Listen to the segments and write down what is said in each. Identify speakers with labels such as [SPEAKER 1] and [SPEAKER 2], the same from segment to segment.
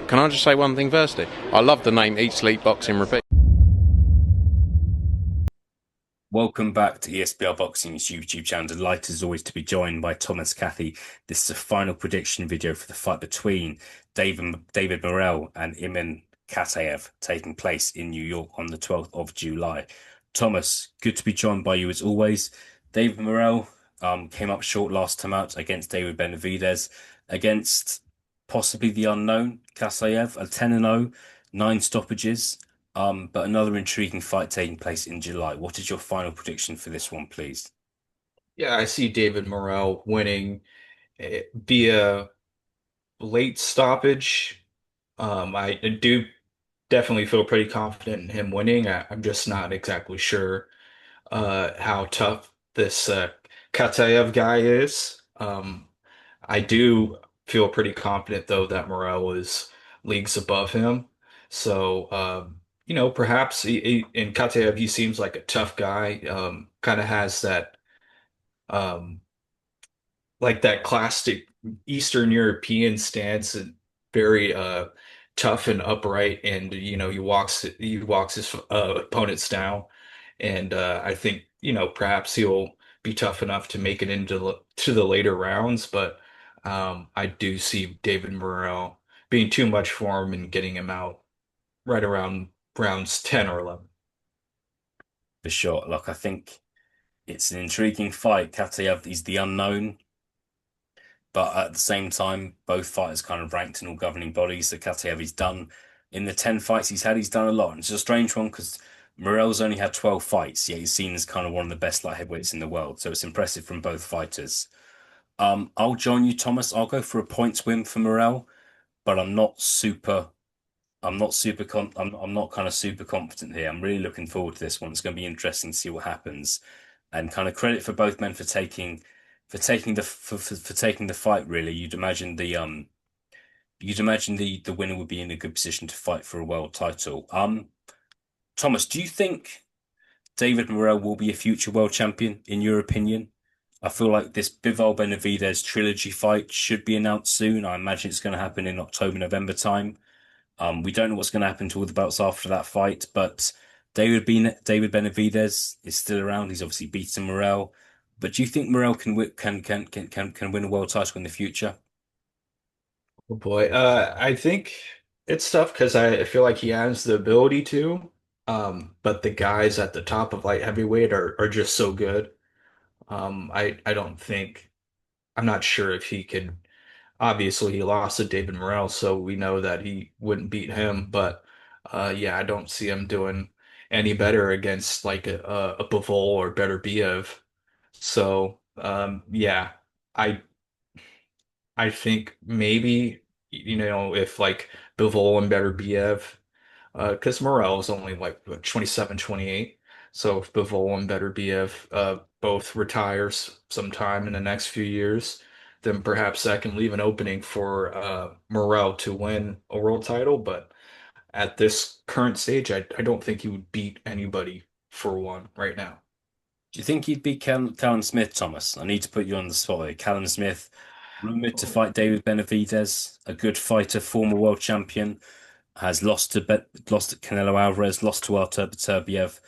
[SPEAKER 1] can I just say one thing firstly? I love the name Eat, Sleep, Boxing, Repeat.
[SPEAKER 2] Welcome back to ESBR Boxing's YouTube channel. Delighted as always to be joined by Thomas Cathy. This is a final prediction video for the fight between David Morrell and Imam Khataev taking place in New York on the 12th of July. Thomas, good to be joined by you as always. David Morrell came up short last time out against David Benavidez, against possibly the unknown Khataev, a 10-0, 9 stoppages. But another intriguing fight taking place in July. What is your final prediction for this one, please?
[SPEAKER 3] Yeah, I see David Morrell winning via late stoppage. I do definitely feel pretty confident in him winning. I'm just not exactly sure how tough this Khataev guy is. I do feel pretty confident though that Morrell is leagues above him. So perhaps in Khataev he seems like a tough guy. Kind of has that. Um, like that classic Eastern European stance and very tough and upright, and he walks his opponents down, and I think perhaps he'll be tough enough to make it to the later rounds, but I do see David Morrell being too much for him and getting him out right around rounds 10 or 11.
[SPEAKER 2] For sure. Look, I think it's an intriguing fight. Khataev is the unknown, but at the same time, both fighters kind of ranked in all governing bodies. So Khataev, he's done in the 10 fights he's had, he's done a lot. And it's a strange one because Morrell's only had 12 fights, yet he's seen as kind of one of the best light heavyweights in the world. So it's impressive from both fighters. I'll join you, Thomas. I'll go for a points win for Morrell, but I'm not kind of super confident here. I'm really looking forward to this one. It's going to be interesting to see what happens, and kind of credit for both men for taking the fight. Really, you'd imagine the winner would be in a good position to fight for a world title. Thomas, do you think David Morrell will be a future world champion in your opinion? I feel like this Bivol Benavidez trilogy fight should be announced soon. I imagine it's going to happen in October, November time. We don't know what's going to happen to all the belts after that fight, but David Benavidez is still around. He's obviously beaten Morrell, but do you think Morrell can win a world title in the future?
[SPEAKER 3] Oh boy, I think it's tough because I feel like he has the ability to, but the guys at the top of light heavyweight are just so good. I don't think I'm not sure if he could. Obviously, he lost to David Morrell, so we know that he wouldn't beat him. But yeah, I don't see him doing any better against like a Bivol or Beterbiev. So yeah, I I think maybe, if like Bivol and Beterbiev, because Morel is only like what, 27, 28. So if Bivol and Beterbiev both retires sometime in the next few years, then perhaps that can leave an opening for Morel to win a world title. But at this current stage, I don't think he would beat anybody for one right now.
[SPEAKER 2] Do you think he'd beat Callum Smith, Thomas? I need to put you on the spot here. Callum Smith, rumored to fight David Benavidez, a good fighter, former world champion, has lost to Canelo Alvarez, lost to Artur Beterbiev.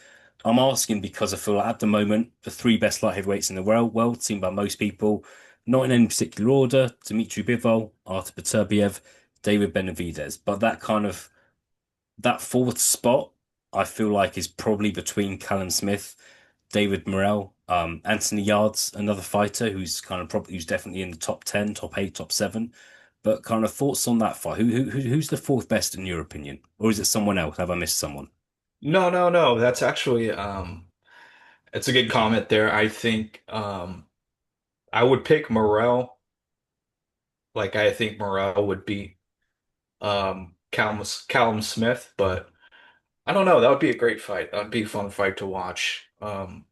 [SPEAKER 2] I'm asking because I feel like at the moment the three best light heavyweights in the world, seen by most people, not in any particular order: Dmitry Bivol, Artur Beterbiev, David Benavidez. But that fourth spot, I feel like is probably between Callum Smith, David Morrell, Anthony Yarde's another fighter who's definitely in the top 10, top 8, top 7. But kind of thoughts on that fight. Who's the fourth best in your opinion? Or is it someone else? Have I missed someone?
[SPEAKER 3] No, no, no. That's actually it's a good comment there. I think I would pick Morel. Like I think Morel would beat Callum Smith, but I don't know. That would be a great fight. That would be a fun fight to watch. Callum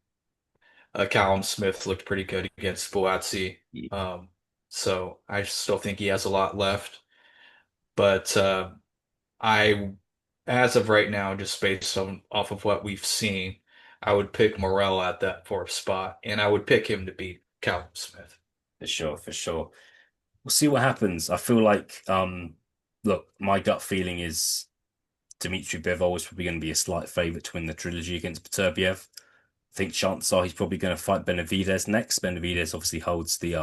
[SPEAKER 3] Smith looked pretty good against Buatsi. Um, so I still think he has a lot left. But I, as of right now, just based on off of what we've seen, I would pick Morel at that fourth spot, and I would pick him to beat Callum Smith.
[SPEAKER 2] For sure, for sure. We'll see what happens. I feel like look, my gut feeling is Dmitry Bivol is probably going to be a slight favourite to win the trilogy against Beterbiev. I think chances are he's probably going to fight Benavidez next. Benavidez obviously holds the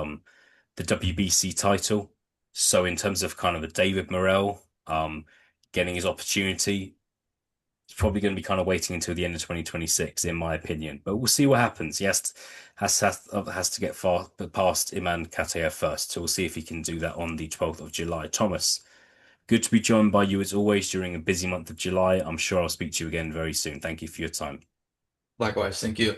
[SPEAKER 2] WBC title. So in terms of kind of a David Morrell getting his opportunity, he's probably going to be kind of waiting until the end of 2026, in my opinion. But we'll see what happens. He has to get far past Imam Khataev first. So we'll see if he can do that on the 12th of July. Thomas, good to be joined by you as always during a busy month of July. I'm sure I'll speak to you again very soon. Thank you for your time.
[SPEAKER 3] Likewise, thank you.